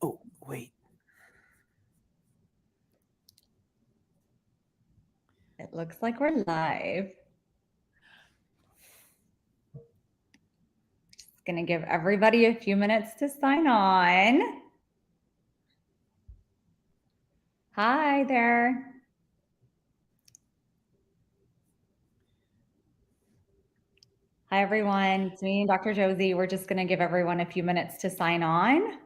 Oh, wait. It looks like we're live. Just going to give everybody a few minutes to sign on. Hi there. Hi, everyone. It's me and Dr. Josie. We're just going to give everyone a few minutes to sign on.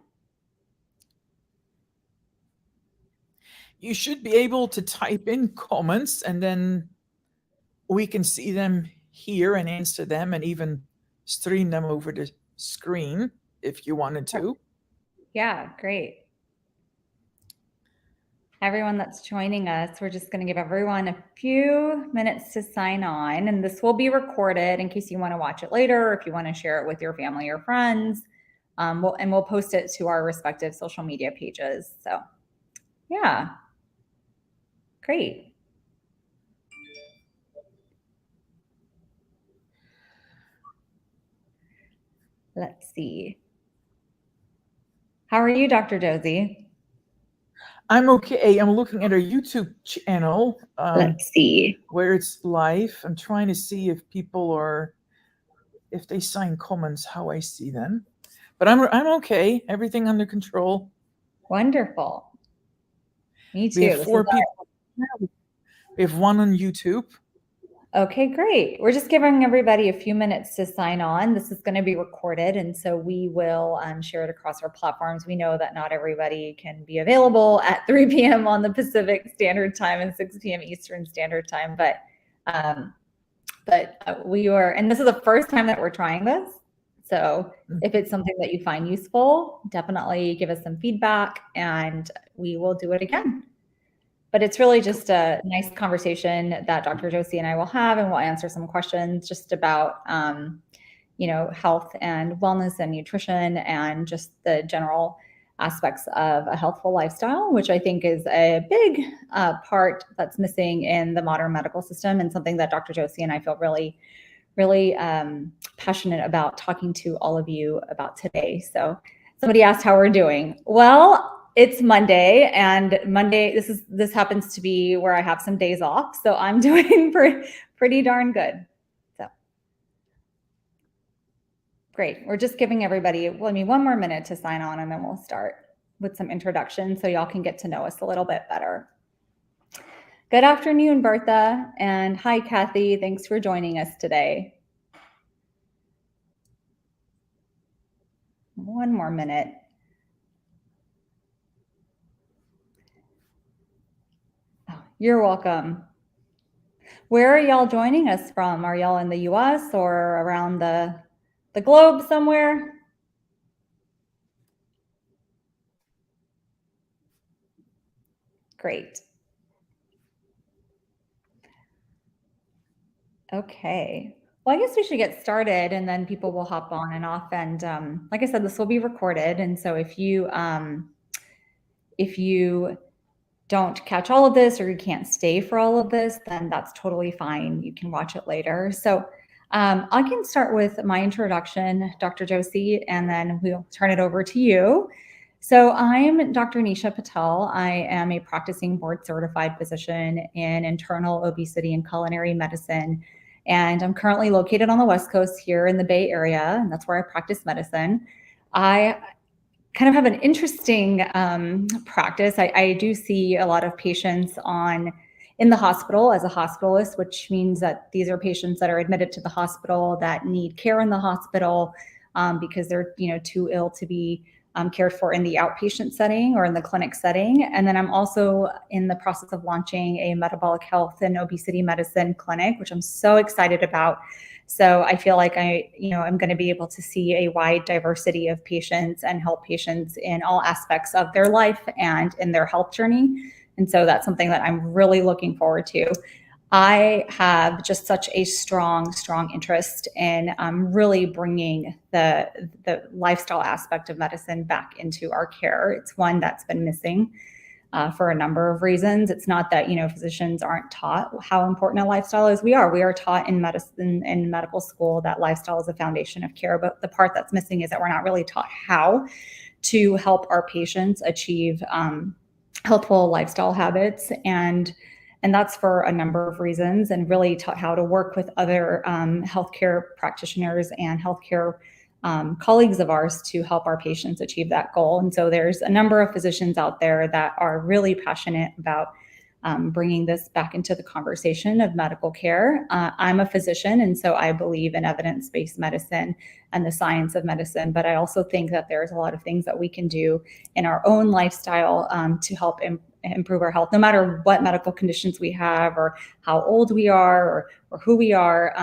You should be able to type in comments and then we can see them here and answer them and even stream them over the screen if you wanted to. Yeah, great. Everyone that's joining us, we're just going to give everyone a few minutes to sign on, and this will be recorded in case you want to watch it later or if you want to share it with your family or friends. We'll post it to our respective social media pages. So yeah, great. Let's see. How are you, Dr. Josie? I'm okay. I'm looking at our YouTube channel. Let's see. Where it's live. I'm trying to see if people are, if they sign comments, how I see them. But I'm okay. Everything under control. Wonderful. Me too. We have 4 people. We have 1 on YouTube. Okay, great. We're just giving everybody a few minutes to sign on. This is going to be recorded, and so we will share it across our platforms. We know that not everybody can be available at 3 p.m. on the Pacific Standard Time and 6 p.m. Eastern Standard Time, but we are, and this is the first time that we're trying this. So if it's something that you find useful, definitely give us some feedback, and we will do it again. But it's really just a nice conversation that Dr. Josie and I will have, and we'll answer some questions just about, health and wellness and nutrition and just the general aspects of a healthful lifestyle, which I think is a big part that's missing in the modern medical system, and something that Dr. Josie and I feel really, really passionate about talking to all of you about today. So somebody asked how we're doing. Well, it's Monday, and Monday, this happens to be where I have some days off, so I'm doing pretty darn good. So great. We're just giving everybody, one more minute to sign on, and then we'll start with some introductions so y'all can get to know us a little bit better. Good afternoon, Bertha, and hi, Kathy. Thanks for joining us today. One more minute. You're welcome. Where are y'all joining us from? Are y'all in the US or around the globe somewhere? Great. Okay. Well, I guess we should get started, and then people will hop on and off. And like I said, this will be recorded. And so if you don't catch all of this, or you can't stay for all of this, then that's totally fine. You can watch it later. So I can start with my introduction, Dr. Josie, and then we'll turn it over to you. So I'm Dr. Nisha Patel. I am a practicing board-certified physician in internal obesity and culinary medicine, and I'm currently located on the West Coast here in the Bay Area, and that's where I practice medicine. I kind of have an interesting practice. I do see a lot of patients in the hospital as a hospitalist, which means that these are patients that are admitted to the hospital that need care in the hospital because they're too ill to be cared for in the outpatient setting or in the clinic setting. And then I'm also in the process of launching a metabolic health and obesity medicine clinic, which I'm so excited about. So I feel like I'm going to be able to see a wide diversity of patients and help patients in all aspects of their life and in their health journey. And so that's something that I'm really looking forward to. I have just such a strong interest in really bringing the lifestyle aspect of medicine back into our care. It's one that's been missing for a number of reasons. It's not that physicians aren't taught how important a lifestyle is. We are taught in medicine and medical school that lifestyle is a foundation of care, but the part that's missing is that we're not really taught how to help our patients achieve healthful lifestyle habits. And that's for a number of reasons, and really taught how to work with other healthcare practitioners and healthcare colleagues of ours to help our patients achieve that goal. And so there's a number of physicians out there that are really passionate about bringing this back into the conversation of medical care. I'm a physician, and so I believe in evidence-based medicine and the science of medicine, but I also think that there's a lot of things that we can do in our own lifestyle to help improve our health, no matter what medical conditions we have or how old we are or who we are.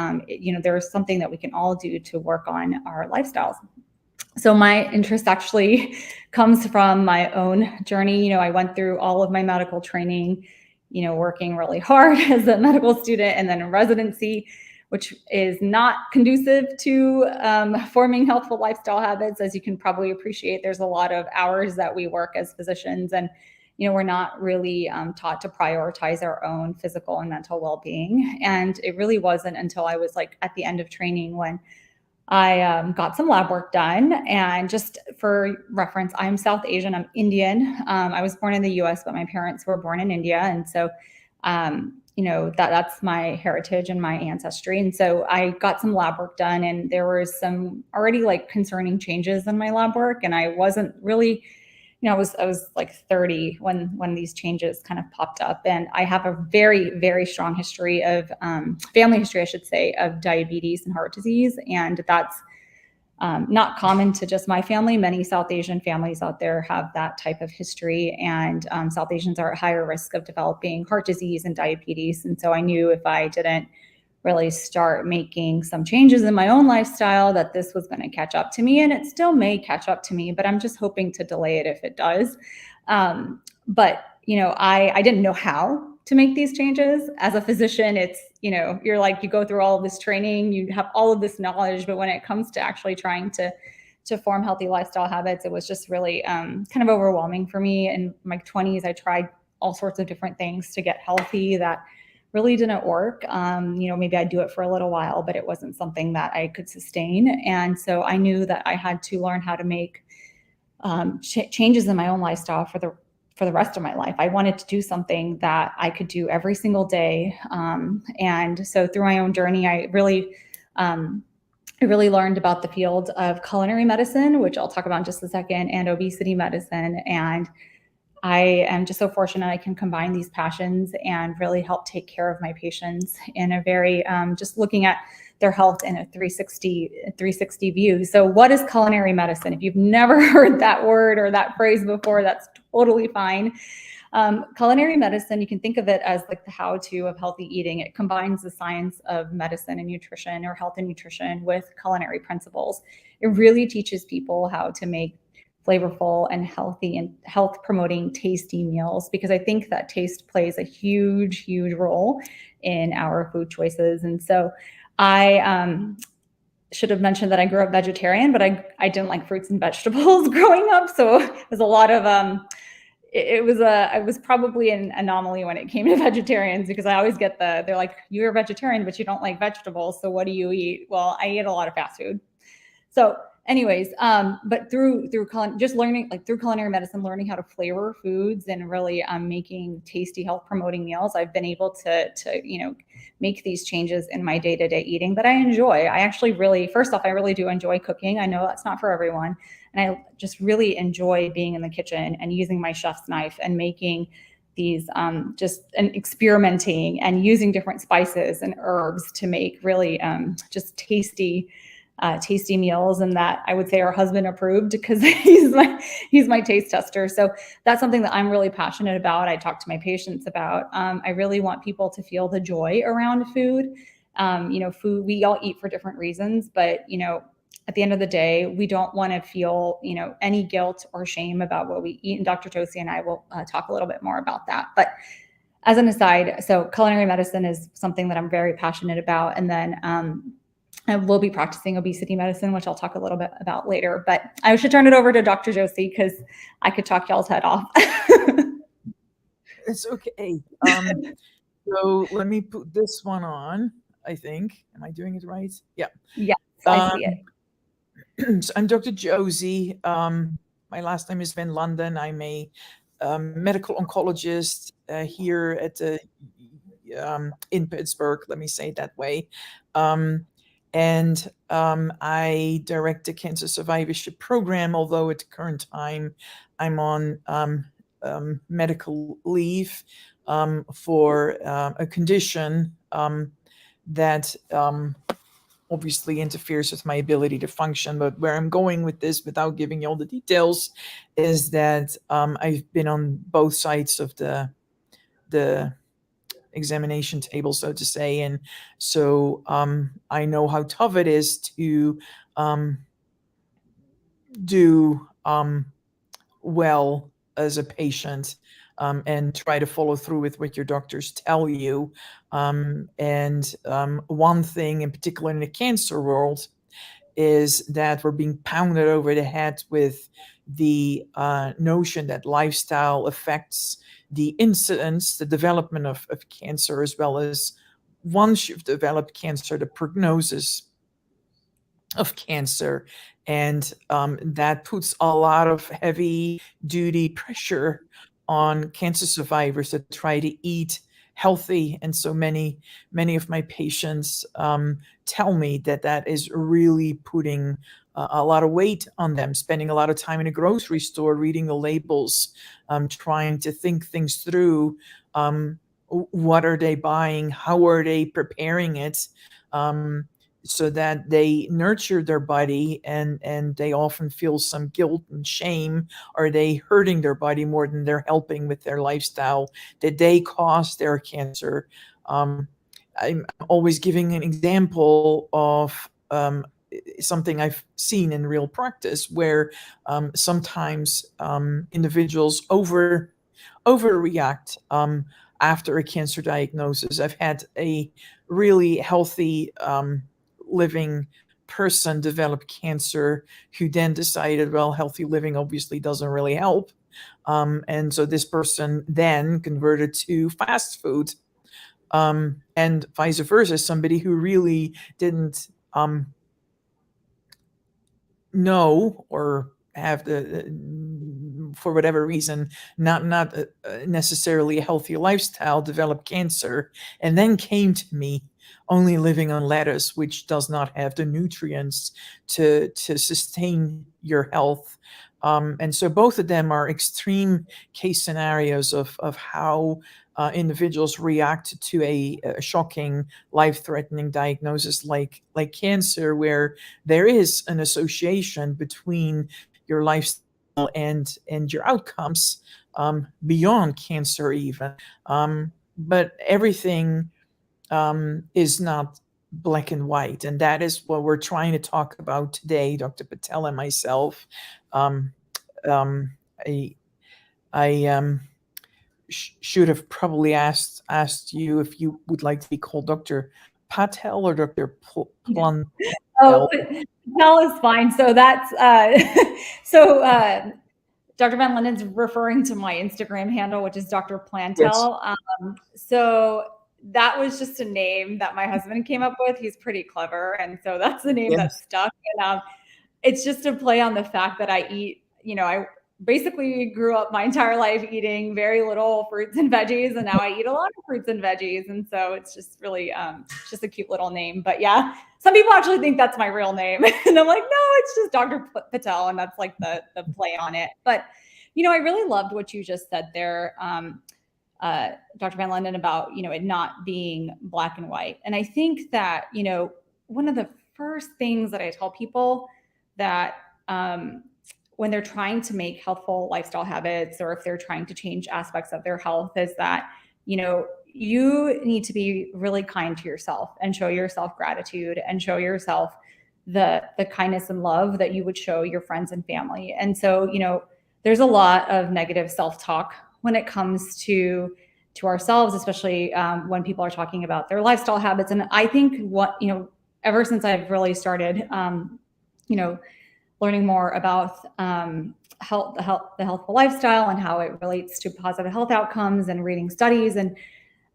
There's something that we can all do to work on our lifestyles. So my interest actually comes from my own journey. I went through all of my medical training, working really hard as a medical student, and then in residency, which is not conducive to forming healthful lifestyle habits. As you can probably appreciate, there's a lot of hours that we work as physicians, and we're not really taught to prioritize our own physical and mental well-being. And it really wasn't until I was like at the end of training when I got some lab work done. And just for reference, I'm South Asian, I'm Indian. I was born in the US, but my parents were born in India. And so, that's my heritage and my ancestry. And so I got some lab work done, and there was some already like concerning changes in my lab work. And I wasn't really, I was like 30 when these changes kind of popped up. And I have a very, very strong history of family history, I should say, of diabetes and heart disease. And that's not common to just my family. Many South Asian families out there have that type of history, and South Asians are at higher risk of developing heart disease and diabetes. And so I knew if I didn't really start making some changes in my own lifestyle, that this was going to catch up to me, and it still may catch up to me, but I'm just hoping to delay it if it does. But I didn't know how to make these changes. As a physician, it's, you're like, you go through all of this training, you have all of this knowledge, but when it comes to actually trying to form healthy lifestyle habits, it was just really kind of overwhelming for me. In my 20s, I tried all sorts of different things to get healthy that really didn't work. Maybe I'd do it for a little while, but it wasn't something that I could sustain. And so I knew that I had to learn how to make changes in my own lifestyle for the rest of my life. I wanted to do something that I could do every single day. And so through my own journey, I really learned about the field of culinary medicine, which I'll talk about in just a second, and obesity medicine. And I am just so fortunate I can combine these passions and really help take care of my patients in a very, just looking at their health in a 360 view. So what is culinary medicine? If you've never heard that word or that phrase before, that's totally fine. Culinary medicine, you can think of it as like the how-to of healthy eating. It combines the science of medicine and nutrition, or health and nutrition, with culinary principles. It really teaches people how to make flavorful and healthy and health promoting tasty meals, because I think that taste plays a huge role in our food choices. And so I should have mentioned that I grew up vegetarian, but I didn't like fruits and vegetables growing up. So it was a lot of I was probably an anomaly when it came to vegetarians, because I always get they're like, you're a vegetarian, but you don't like vegetables. So what do you eat? Well, I eat a lot of fast food. So anyways, but through just learning, like through culinary medicine, learning how to flavor foods and really making tasty, health promoting meals, I've been able to make these changes in my day-to-day eating that I enjoy. I actually first off, I really do enjoy cooking. I know that's not for everyone. And I just really enjoy being in the kitchen and using my chef's knife and making these and experimenting and using different spices and herbs to make really just tasty meals, and that I would say our husband approved, because he's my taste tester. So that's something that I'm really passionate about. I talk to my patients about. I really want people to feel the joy around food. Food, we all eat for different reasons, but at the end of the day, we don't want to feel any guilt or shame about what we eat. And Dr. Josie and I will talk a little bit more about that. But as an aside, so culinary medicine is something that I'm very passionate about. And then I will be practicing obesity medicine, which I'll talk a little bit about later. But I should turn it over to Dr. Josie, because I could talk y'all's head off. It's okay. So let me put this one on, I think. Am I doing it right? Yeah. Yes, I see it. So I'm Dr. Josie. my last name is Van Landen. I'm a medical oncologist here at the in Pittsburgh. Let me say it that way. And I direct the cancer survivorship program, although at the current time I'm on medical leave for a condition that obviously interferes with my ability to function. But where I'm going with this, without giving you all the details, is that I've been on both sides of the examination table, so to say, and so I know how tough it is to do well as a patient and try to follow through with what your doctors tell you. And one thing in particular in the cancer world is that we're being pounded over the head with the notion that lifestyle affects the incidence, the development of cancer, as well as once you've developed cancer, the prognosis of cancer. And that puts a lot of heavy duty pressure on cancer survivors to try to eat healthy. And so many of my patients tell me that that is really putting a lot of weight on them, spending a lot of time in a grocery store, reading the labels, trying to think things through. What are they buying? How are they preparing it? So that they nurture their body, and they often feel some guilt and shame. Are they hurting their body more than they're helping with their lifestyle? Did they cause their cancer? I'm always giving an example of something I've seen in real practice, where sometimes individuals overreact after a cancer diagnosis. I've had a really healthy living person develop cancer who then decided, well, healthy living obviously doesn't really help. And so this person then converted to fast food, and vice versa. Somebody who really didn't know or have for whatever reason, not necessarily a healthy lifestyle, developed cancer, and then came to me only living on lettuce, which does not have the nutrients to sustain your health. And so both of them are extreme case scenarios of how individuals react to a shocking, life-threatening diagnosis like cancer, where there is an association between your lifestyle and your outcomes beyond cancer even. But everything is not black and white, and that is what we're trying to talk about today, Dr. Patel and myself. I should have probably asked you if you would like to be called Dr. Patel or Dr. Pluntel. Oh, Patel is fine. So that's Dr. Van Linden's referring to my Instagram handle, which is Dr. Plantel. Yes. So that was just a name that my husband came up with. He's pretty clever, and so that's the name that stuck. And it's just a play on the fact that I eat. I basically grew up my entire life eating very little fruits and veggies, and now I eat a lot of fruits and veggies. And so it's just really just a cute little name. But yeah, some people actually think that's my real name. And I'm like, no, it's just Dr. Patel. And that's like the play on it. But, I really loved what you just said there, Dr. Van Linden, about, it not being black and white. And I think that, one of the first things that I tell people that when they're trying to make healthful lifestyle habits, or if they're trying to change aspects of their health, is that, you need to be really kind to yourself and show yourself gratitude and show yourself the kindness and love that you would show your friends and family. And so, there's a lot of negative self-talk when it comes to ourselves, especially when people are talking about their lifestyle habits. And I think ever since I've really started, learning more about the healthful lifestyle and how it relates to positive health outcomes, and reading studies, and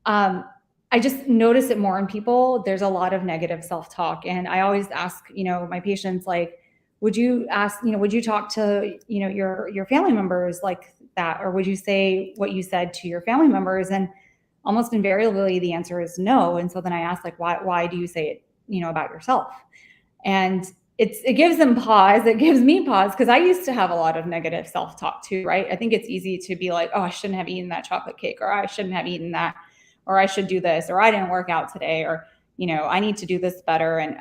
I just notice it more in people. There's a lot of negative self-talk, and I always ask, my patients, like, would you ask, would you talk to, your family members like that? Or would you say what you said to your family members? And almost invariably the answer is no. And so then I asked, like, why do you say it, about yourself? And it gives them pause. It gives me pause, because I used to have a lot of negative self-talk too, right? I think it's easy to be like, oh, I shouldn't have eaten that chocolate cake, or I shouldn't have eaten that, or I should do this, or I didn't work out today, or, I need to do this better. And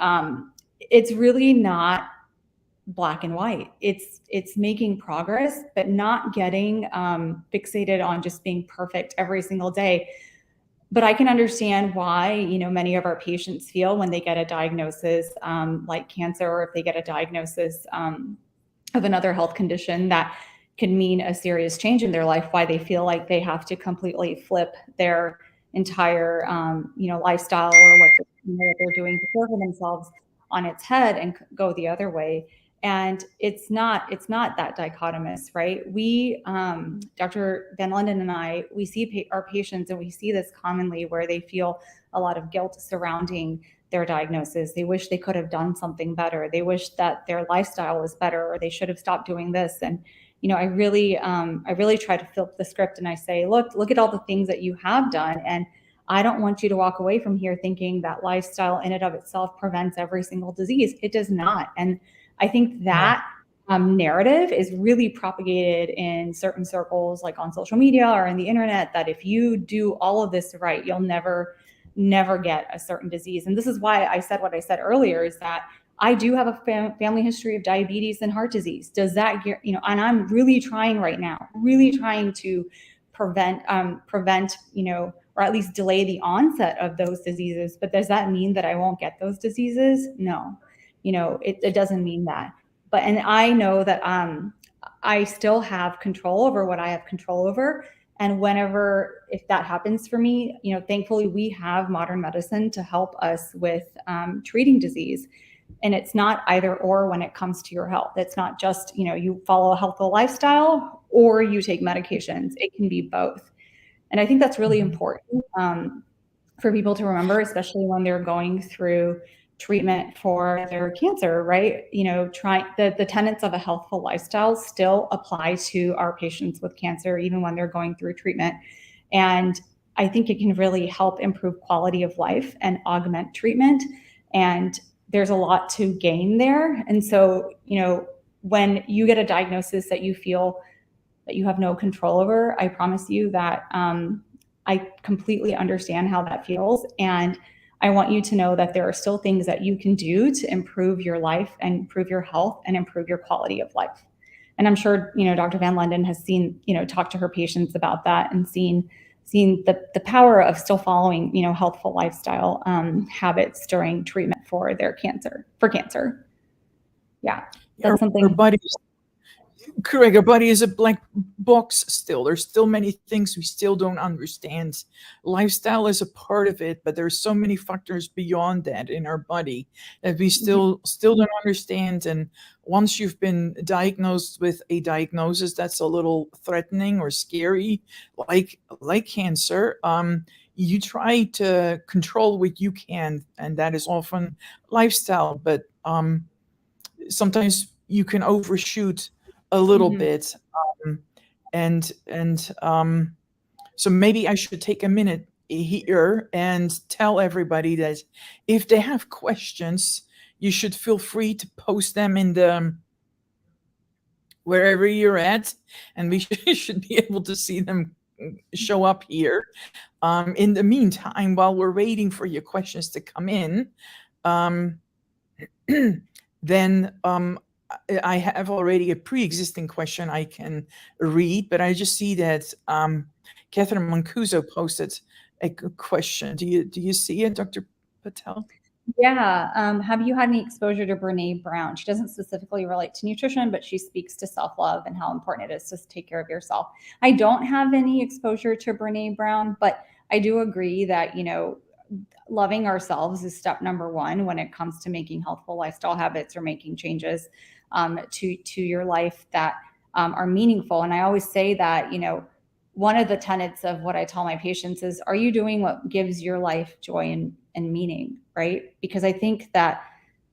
it's really not black and white. It's making progress, but not getting fixated on just being perfect every single day. But I can understand why, many of our patients feel when they get a diagnosis like cancer, or if they get a diagnosis of another health condition that can mean a serious change in their life, why they feel like they have to completely flip their entire, lifestyle, or what they're doing to care for themselves on its head and go the other way. And it's not that dichotomous, right? We, Dr. Van Linden and I, we see our patients, and we see this commonly, where they feel a lot of guilt surrounding their diagnosis. They wish they could have done something better. They wish that their lifestyle was better, or they should have stopped doing this. And I really try to flip the script, and I say, look at all the things that you have done, and I don't want you to walk away from here thinking that lifestyle in and of itself prevents every single disease. It does not. And I think that narrative is really propagated in certain circles, like on social media or in the internet, that if you do all of this right, you'll never get a certain disease. And this is why I said what I said earlier, is that I do have a family history of diabetes and heart disease. Does that, and I'm really trying right now, to prevent, or at least delay the onset of those diseases. But does that mean that I won't get those diseases? No. It doesn't mean that. But, and I know that I still have control over what I have control over. And if that happens for me, thankfully we have modern medicine to help us with treating disease. And it's not either or when it comes to your health. It's not just, you follow a healthful lifestyle or you take medications. It can be both. And I think that's really important for people to remember, especially when they're going through treatment for their cancer, right? The tenets of a healthful lifestyle still apply to our patients with cancer, even when they're going through treatment. And I think it can really help improve quality of life and augment treatment. And there's a lot to gain there. And so, when you get a diagnosis that you feel that you have no control over, I promise you that I completely understand how that feels. And I want you to know that there are still things that you can do to improve your life and improve your health and improve your quality of life. And I'm sure, Dr. Van Linden has seen, talked to her patients about that, and seen the power of still following, healthful lifestyle habits during treatment for cancer. Yeah, that's something. Our body Correct. Our body is a black box still. There's still many things we still don't understand. Lifestyle is a part of it, but there's so many factors beyond that in our body that we still don't understand. And once you've been diagnosed with a diagnosis that's a little threatening or scary, like cancer, you try to control what you can, and that is often lifestyle. But sometimes you can overshoot a little bit. So maybe I should take a minute here and tell everybody that if they have questions, you should feel free to post them in the wherever you're at, and we should be able to see them show up here. In the meantime, while we're waiting for your questions to come in, then I have already a pre-existing question I can read, but I just see that Catherine Mancuso posted a question. Do you see it, Dr. Patel? Yeah. Have you had any exposure to Brene Brown? She doesn't specifically relate to nutrition, but she speaks to self-love and how important it is to take care of yourself. I don't have any exposure to Brene Brown, but I do agree that, loving ourselves is step number one when it comes to making healthful lifestyle habits or making changes to your life that are meaningful. And I always say that, one of the tenets of what I tell my patients is, are you doing what gives your life joy and meaning, right? Because I think that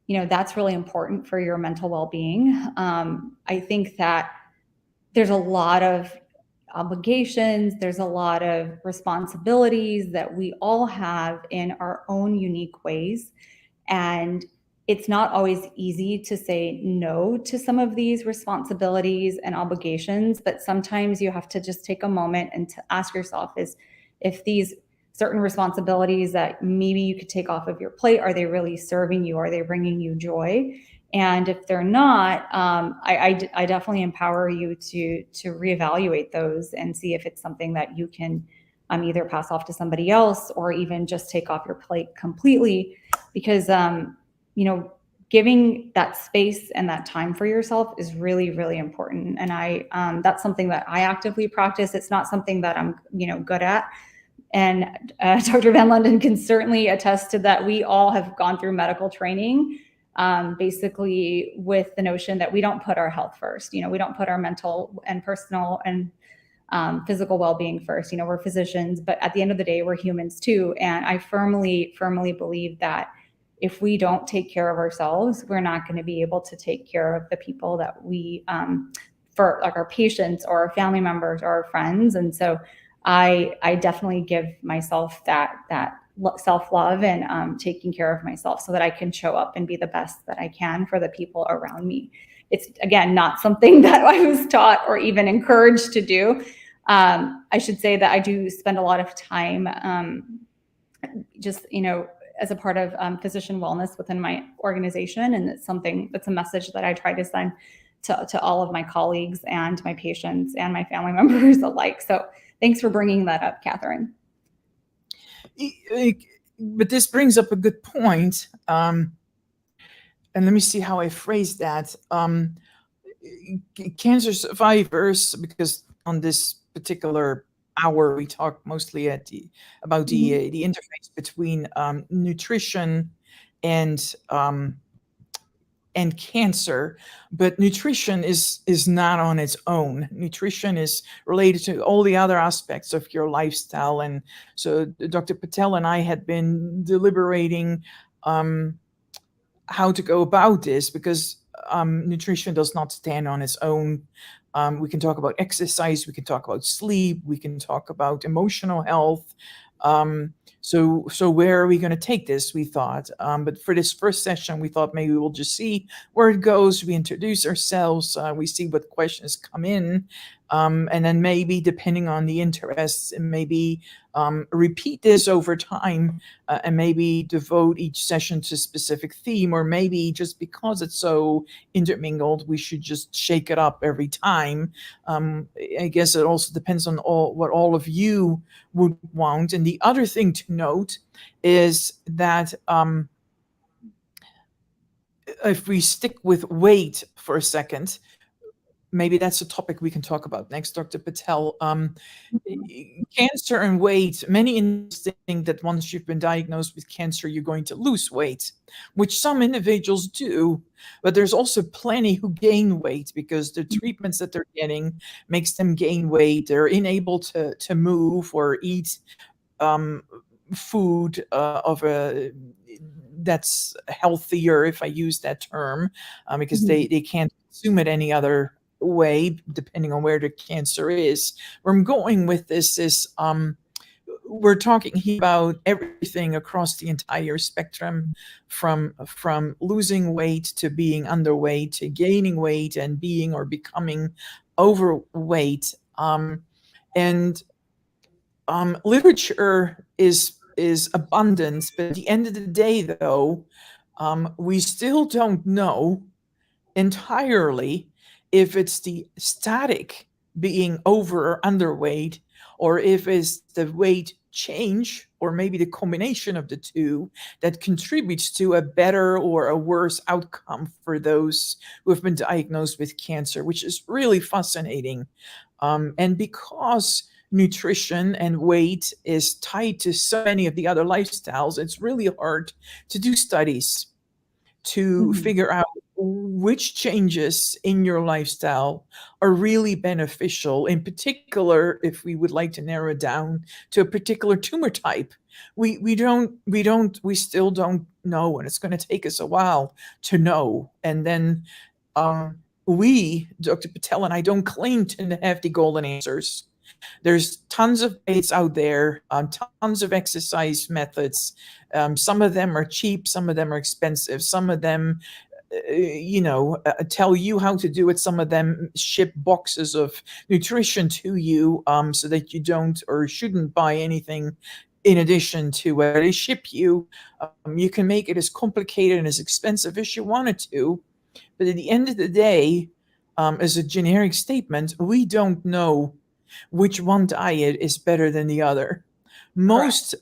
that's really important for your mental well-being. I think that there's a lot of obligations, there's a lot of responsibilities that we all have in our own unique ways. And it's not always easy to say no to some of these responsibilities and obligations, but sometimes you have to just take a moment and to ask yourself if these certain responsibilities that maybe you could take off of your plate, are they really serving you? Are they bringing you joy? And if they're not, I definitely empower you to reevaluate those and see if it's something that you can either pass off to somebody else or even just take off your plate completely. Because giving that space and that time for yourself is really, really important. And that's something that I actively practice. It's not something that I'm good at. And Dr. Van London can certainly attest to that. We all have gone through medical training, basically with the notion that we don't put our health first. We don't put our mental and personal and physical well-being first. We're physicians, but at the end of the day, we're humans too. And I firmly, firmly believe that if we don't take care of ourselves, we're not going to be able to take care of the people that we, for like our patients or our family members or our friends. And so I definitely give myself that self-love and taking care of myself so that I can show up and be the best that I can for the people around me. It's, again, not something that I was taught or even encouraged to do. I should say that I do spend a lot of time just, as a part of physician wellness within my organization. And that's a message that I try to send to all of my colleagues and my patients and my family members alike. So thanks for bringing that up, Catherine. But this brings up a good point. And let me see how I phrase that. Cancer survivors, because on this particular hour we talk mostly about the interface between nutrition and cancer, but nutrition is not on its own. Nutrition is related to all the other aspects of your lifestyle. And so Dr. Patel and I had been deliberating how to go about this, because nutrition does not stand on its own. We can talk about exercise, we can talk about sleep, we can talk about emotional health. So where are we going to take this, we thought. But for this first session, we thought maybe we'll just see where it goes. We introduce ourselves, we see what questions come in, and then maybe, depending on the interests, maybe repeat this over time, and maybe devote each session to a specific theme, or maybe just because it's so intermingled, we should just shake it up every time. I guess it also depends on what all of you would want. And the other thing to note is that if we stick with weight for a second, maybe that's a topic we can talk about next, Dr. Patel. Cancer and weight, many think that once you've been diagnosed with cancer, you're going to lose weight, which some individuals do, but there's also plenty who gain weight because the treatments that they're getting makes them gain weight. They're unable to move or eat food that's healthier, if I use that term, because they can't consume it any other way, depending on where the cancer is. Where I'm going with this is we're talking here about everything across the entire spectrum, from losing weight to being underweight to gaining weight and being or becoming overweight. And literature is abundant, but at the end of the day, though, we still don't know entirely if it's the static being over or underweight, or if it's the weight change, or maybe the combination of the two, that contributes to a better or a worse outcome for those who have been diagnosed with cancer, which is really fascinating. And because nutrition and weight is tied to so many of the other lifestyles, it's really hard to do studies to figure out which changes in your lifestyle are really beneficial. In particular, if we would like to narrow it down to a particular tumor type, we still don't know, and it's going to take us a while to know. And then we, Dr. Patel and I, don't claim to have the golden answers. There's tons of diets out there, tons of exercise methods. Some of them are cheap, some of them are expensive, some of them tell you how to do it. Some of them ship boxes of nutrition to you, so that you don't or shouldn't buy anything in addition to what they ship you. You can make it as complicated and as expensive as you want it to, but at the end of the day, as a generic statement, we don't know which one diet is better than the other. Most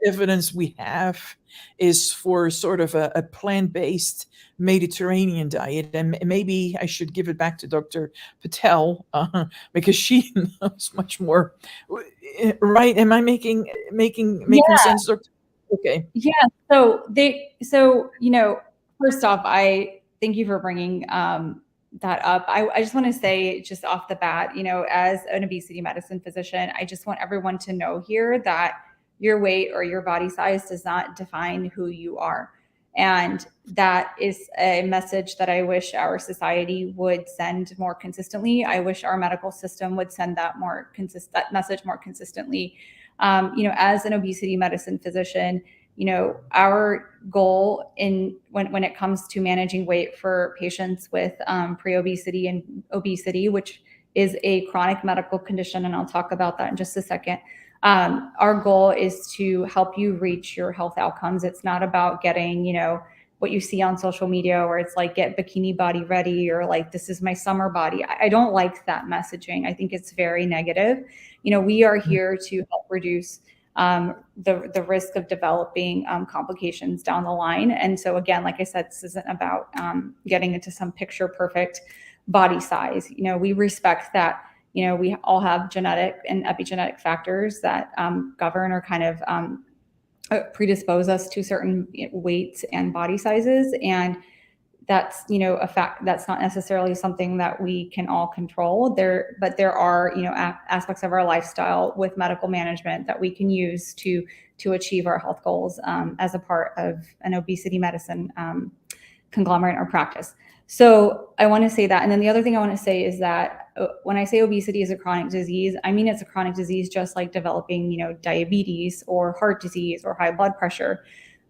evidence we have is for sort of a plant-based Mediterranean diet, and maybe I should give it back to Dr. Patel, because she knows much more. Right? Am I making sense, Dr.? Okay. Yeah. First off, I thank you for bringing that up. I just want to say, just off the bat, as an obesity medicine physician, I just want everyone to know here that your weight or your body size does not define who you are. And that is a message that I wish our society would send more consistently. I wish our medical system would send that message more consistently. As an obesity medicine physician, our goal when it comes to managing weight for patients with pre-obesity and obesity, which is a chronic medical condition, and I'll talk about that in just a second. Our goal is to help you reach your health outcomes. It's not about getting, what you see on social media where it's like, get bikini body ready, or like, this is my summer body. I don't like that messaging. I think it's very negative. We are here to help reduce the risk of developing complications down the line. And so again, like I said, this isn't about getting into some picture perfect body size. We respect that, we all have genetic and epigenetic factors that govern or kind of predispose us to certain weights and body sizes. And that's, a fact that's not necessarily something that we can all control but there are, aspects of our lifestyle with medical management that we can use to achieve our health goals as a part of an obesity medicine conglomerate or practice. So I want to say that. And then the other thing I want to say is that when I say obesity is a chronic disease, I mean, it's a chronic disease, just like developing, diabetes or heart disease or high blood pressure.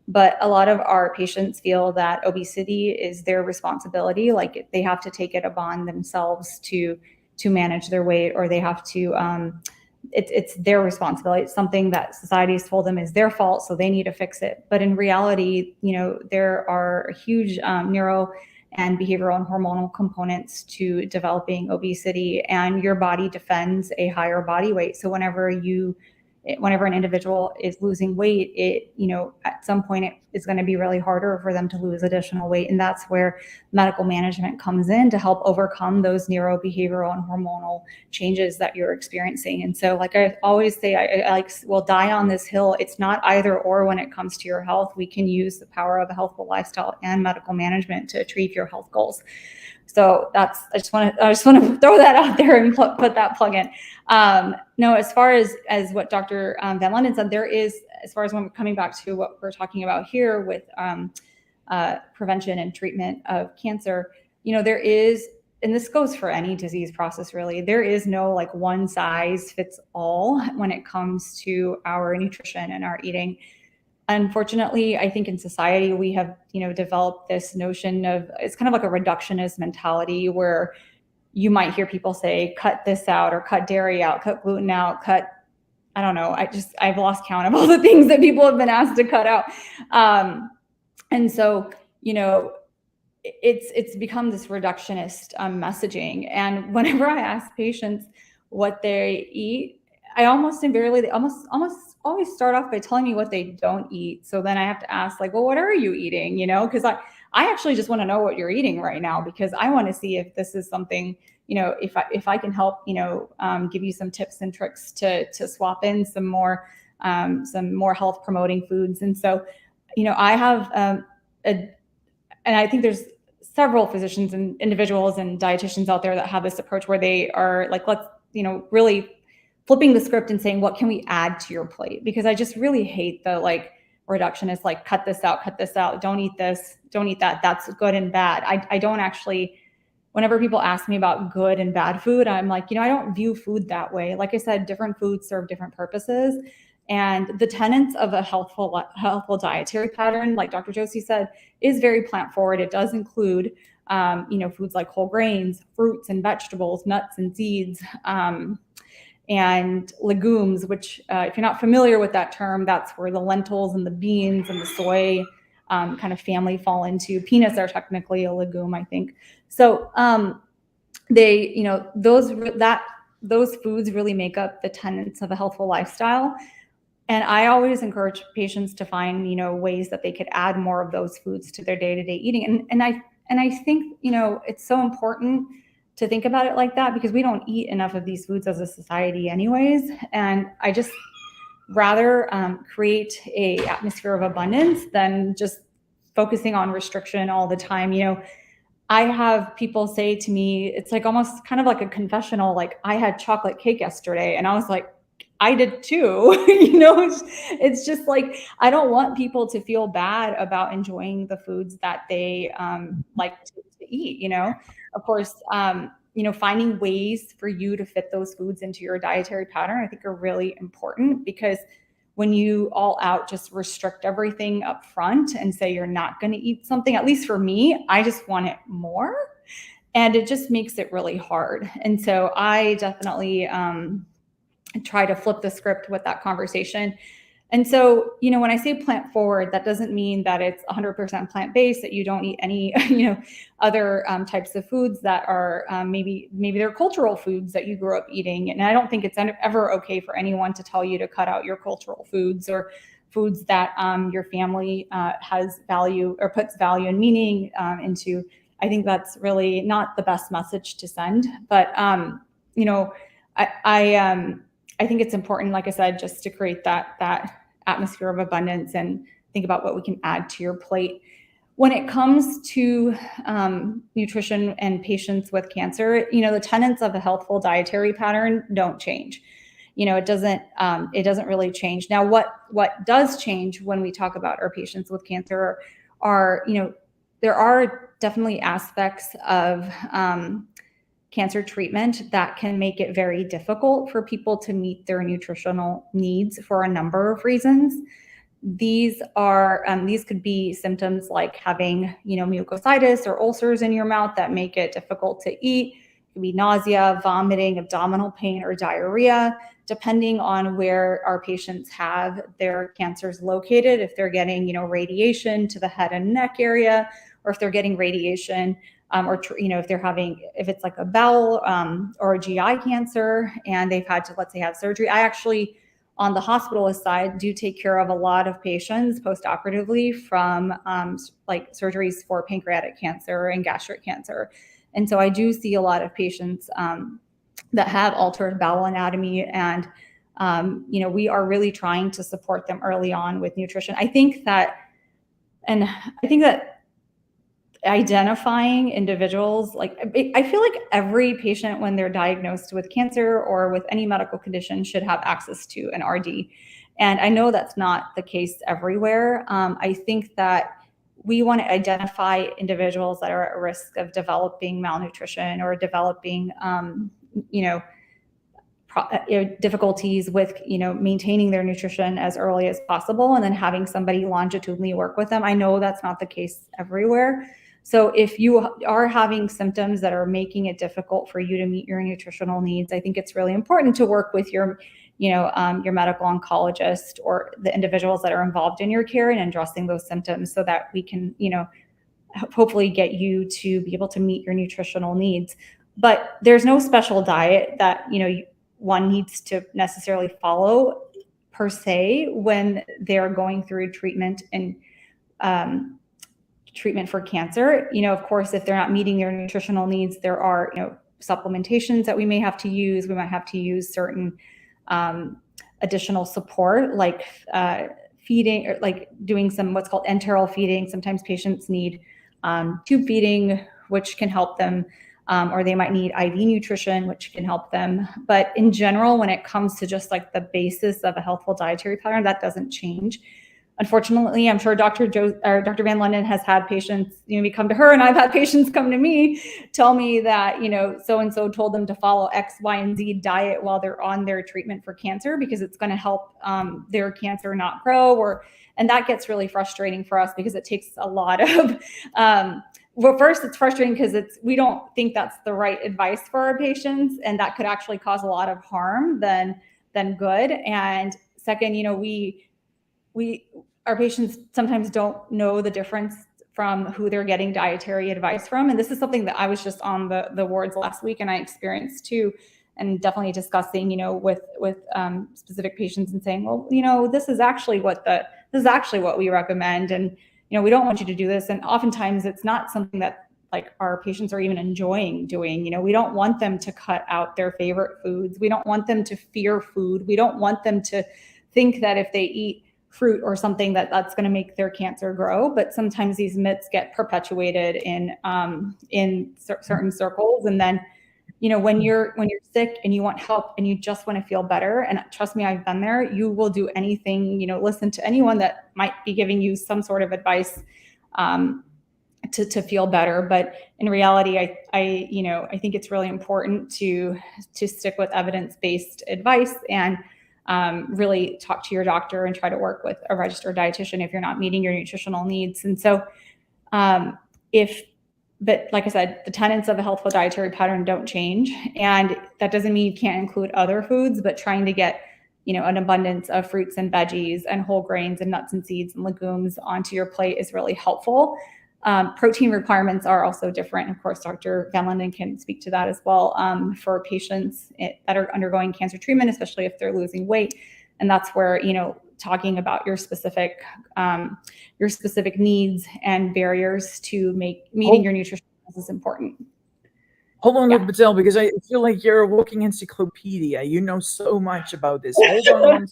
But a lot of our patients feel that obesity is their responsibility. Like they have to take it upon themselves to manage their weight, or they have to, it's their responsibility. It's something that society has told them is their fault, so they need to fix it. But in reality, there are huge neuro and behavioral and hormonal components to developing obesity, and your body defends a higher body weight. So whenever an individual is losing weight, at some point it's going to be really harder for them to lose additional weight. And that's where medical management comes in to help overcome those neurobehavioral and hormonal changes that you're experiencing. And so, like I always say, I will die on this hill. It's not either or when it comes to your health. We can use the power of a healthful lifestyle and medical management to achieve your health goals. So I just want to throw that out there and put that plug in. No, as far as what Dr. Van London said, there is, as far as when we're coming back to what we're talking about here with prevention and treatment of cancer, there is, and this goes for any disease process really, there is no like one size fits all when it comes to our nutrition and our eating. Unfortunately, I think in society we have, developed this notion of, it's kind of like a reductionist mentality where you might hear people say, cut this out, or cut dairy out, cut gluten out, I don't know. I've lost count of all the things that people have been asked to cut out. And so, it's become this reductionist messaging. And whenever I ask patients what they eat, I almost invariably, they almost always start off by telling me what they don't eat. So then I have to ask, like, well, what are you eating? Because I actually just want to know what you're eating right now, because I want to see if this is something, if I can help, give you some tips and tricks to swap in some more health promoting foods. And so, I have I think there's several physicians and individuals and dietitians out there that have this approach where they are like, let's, really flipping the script and saying, what can we add to your plate? Because I just really hate the like reductionist, like cut this out, don't eat this, don't eat that, that's good and bad. I don't actually, whenever people ask me about good and bad food, I'm like, I don't view food that way. Like I said, different foods serve different purposes. And the tenets of a healthful dietary pattern, like Dr. Josie said, is very plant forward. It does include, foods like whole grains, fruits and vegetables, nuts and seeds, and legumes, which if you're not familiar with that term, that's where the lentils and the beans and the soy kind of family fall into. Peanuts are technically a legume, I think. So they, those foods really make up the tenets of a healthful lifestyle. And I always encourage patients to find, ways that they could add more of those foods to their day-to-day eating. And I think, it's so important to think about it like that, because we don't eat enough of these foods as a society anyways. And I just rather create a atmosphere of abundance than just focusing on restriction all the time. I have people say to me, it's like almost kind of like a confessional, like, I had chocolate cake yesterday. And I was like, I did too. It's just like, I don't want people to feel bad about enjoying the foods that they like to eat. Of course, finding ways for you to fit those foods into your dietary pattern, I think are really important, because when you all out just restrict everything up front and say you're not going to eat something, at least for me, I just want it more. And it just makes it really hard. And so I definitely try to flip the script with that conversation. And so, when I say plant forward, that doesn't mean that it's 100% plant-based, that you don't eat any, other types of foods that are maybe they're cultural foods that you grew up eating. And I don't think it's ever okay for anyone to tell you to cut out your cultural foods or foods that your family has value or puts value and meaning into. I think that's really not the best message to send. But, I think it's important, like I said, just to create that atmosphere of abundance and think about what we can add to your plate. When it comes to nutrition and patients with cancer, the tenets of a healthful dietary pattern don't change. It doesn't really change. Now, what does change when we talk about our patients with cancer are, there are definitely aspects of cancer treatment that can make it very difficult for people to meet their nutritional needs for a number of reasons. These could be symptoms like having, mucositis or ulcers in your mouth that make it difficult to eat. It could be nausea, vomiting, abdominal pain, or diarrhea, depending on where our patients have their cancers located. If they're getting, radiation to the head and neck area, or if they're getting radiation if it's like a bowel or a GI cancer and they've had to, let's say, have surgery. I actually, on the hospitalist side, do take care of a lot of patients post-operatively from like surgeries for pancreatic cancer and gastric cancer. And so I do see a lot of patients that have altered bowel anatomy, and we are really trying to support them early on with nutrition. I think that identifying individuals, I feel like every patient, when they're diagnosed with cancer or with any medical condition, should have access to an RD. And I know that's not the case everywhere. I think that we want to identify individuals that are at risk of developing malnutrition or developing, difficulties with, maintaining their nutrition as early as possible, and then having somebody longitudinally work with them. I know that's not the case everywhere. So if you are having symptoms that are making it difficult for you to meet your nutritional needs, I think it's really important to work with your medical oncologist or the individuals that are involved in your care and addressing those symptoms, so that we can, hopefully get you to be able to meet your nutritional needs. But there's no special diet that, one needs to necessarily follow per se when they're going through treatment and treatment for cancer. Of course, if they're not meeting their nutritional needs, there are, supplementations that we may have to use. We might have to use certain additional support, like feeding, or like doing some what's called enteral feeding. Sometimes patients need tube feeding, which can help them, or they might need IV nutrition, which can help them. But in general, when it comes to just like the basis of a healthful dietary pattern, that doesn't change. Unfortunately, I'm sure Dr. Van London has had patients, maybe come to her, and I've had patients come to me, tell me that, so-and-so told them to follow X, Y, and Z diet while they're on their treatment for cancer because it's going to help their cancer not grow, and that gets really frustrating for us because it takes a lot of, well, first it's frustrating because we don't think that's the right advice for our patients, and that could actually cause a lot of harm than good. And second, our patients sometimes don't know the difference from who they're getting dietary advice from. And this is something that I was just on the wards last week and I experienced too, and definitely discussing, with specific patients and saying, well, this is actually what we recommend. And, we don't want you to do this. And oftentimes it's not something that like our patients are even enjoying doing. We don't want them to cut out their favorite foods. We don't want them to fear food. We don't want them to think that if they eat fruit or something that's going to make their cancer grow. But sometimes these myths get perpetuated in certain circles. And then, when you're sick and you want help and you just want to feel better, and trust me, I've been there, you will do anything, listen to anyone that might be giving you some sort of advice to feel better. But in reality, I think it's really important to stick with evidence-based advice and really talk to your doctor and try to work with a registered dietitian if you're not meeting your nutritional needs. And so but like I said, the tenets of a healthful dietary pattern don't change. And that doesn't mean you can't include other foods, but trying to get, an abundance of fruits and veggies and whole grains and nuts and seeds and legumes onto your plate is really helpful. Protein requirements are also different. Of course, Dr. Van London can speak to that as well for patients that are undergoing cancer treatment, especially if they're losing weight. And that's where, talking about your specific needs and barriers to meeting your nutrition is important. Hold on, Dr. Patel, because I feel like you're a walking encyclopedia. You know so much about this. Hold on one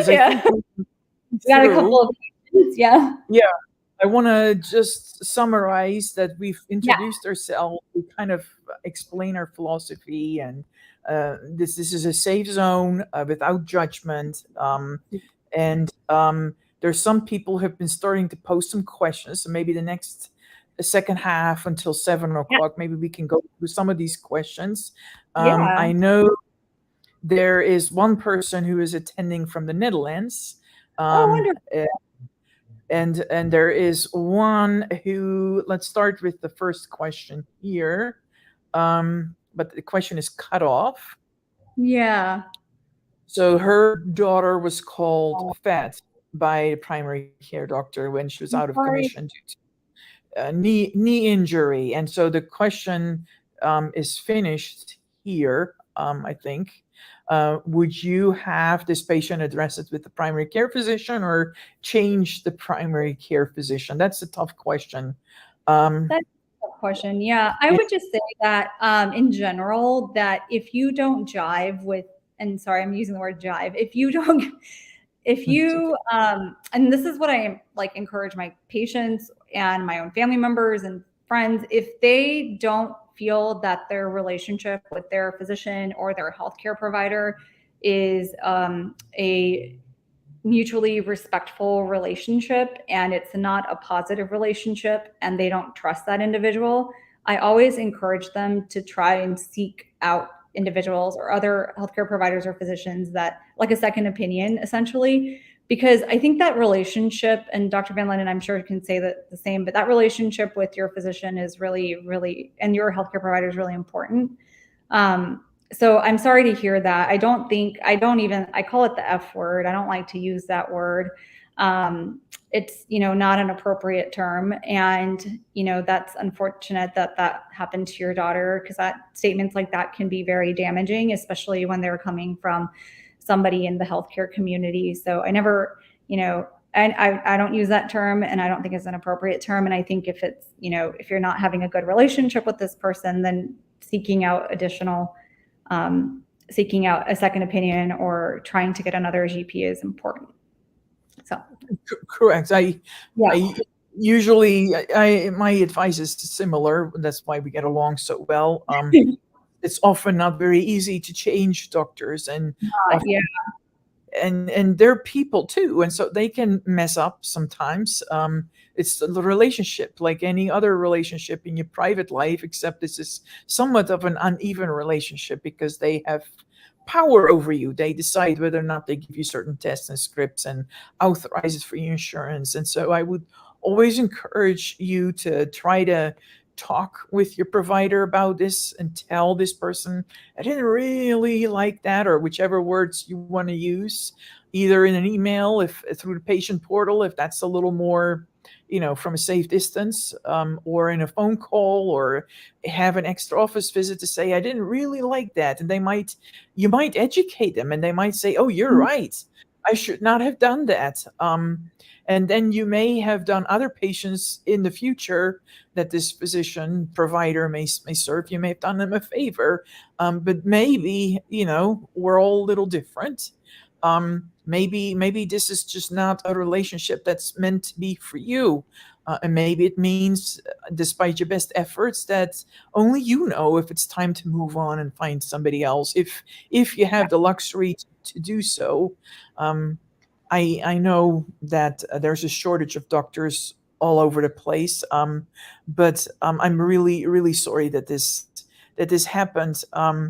second. I think we got a couple of questions. Yeah. I want to just summarize that we've introduced ourselves. We kind of explain our philosophy, and this is a safe zone without judgment. And there's some people who have been starting to post some questions. So maybe the second half until 7:00, maybe we can go through some of these questions. I know there is one person who is attending from the Netherlands. Wonderful. And there is one who, let's start with the first question here. But the question is cut off. Yeah. So her daughter was called fat by a primary care doctor when she was out of commission due to knee injury. And so the question is finished here, I think. Would you have this patient address it with the primary care physician or change the primary care physician? That's a tough question. That's a tough question. Yeah, I would just say that in general, that if you don't jive with, and sorry, I'm using the word jive. If you, and this is what I encourage my patients and my own family members and friends, if they don't feel that their relationship with their physician or their healthcare provider is a mutually respectful relationship and it's not a positive relationship and they don't trust that individual, I always encourage them to try and seek out individuals or other healthcare providers or physicians that like a second opinion, essentially, because I think that relationship, and Dr. Van London, I'm sure can say that the same, but that relationship with your physician is really, really, and your healthcare provider is really important. So I'm sorry to hear that. I call it the F word. I don't like to use that word. It's, not an appropriate term. And, that's unfortunate that happened to your daughter, because statements like that can be very damaging, especially when they're coming from somebody in the healthcare community. So I never, I don't use that term, and I don't think it's an appropriate term. And I think if it's, if you're not having a good relationship with this person, then seeking out a second opinion or trying to get another GP is important. So correct. usually my advice is similar. That's why we get along so well. It's often not very easy to change doctors, and often, Yeah. and they're people too, and so they can mess up sometimes. It's the relationship, like any other relationship in your private life, except this is somewhat of an uneven relationship because they have power over you. They decide whether or not they give you certain tests and scripts and authorize it for your insurance. And so I would always encourage you to try to talk with your provider about this and tell this person, I didn't really like that, or whichever words you want to use, either in an email, if through the patient portal, if that's a little more, from a safe distance, or in a phone call, or have an extra office visit to say, I didn't really like that. And you might educate them, and they might say, oh, you're right. I should not have done that. And then you may have done other patients in the future that this physician provider may serve. You may have done them a favor, but maybe we're all a little different. Maybe this is just not a relationship that's meant to be for you. And maybe it means, despite your best efforts, that only you know if it's time to move on and find somebody else. If you have the luxury to do so. I know that there's a shortage of doctors all over the place, but I'm really really sorry that this happened. I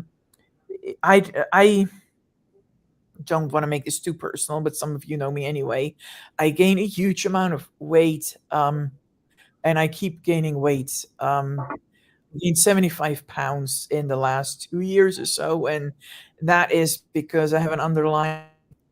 don't want to make this too personal, but some of you know me anyway. I gain a huge amount of weight, and I keep gaining weight. Gained 75 pounds in the last 2 years or so, and that is because I have an underlying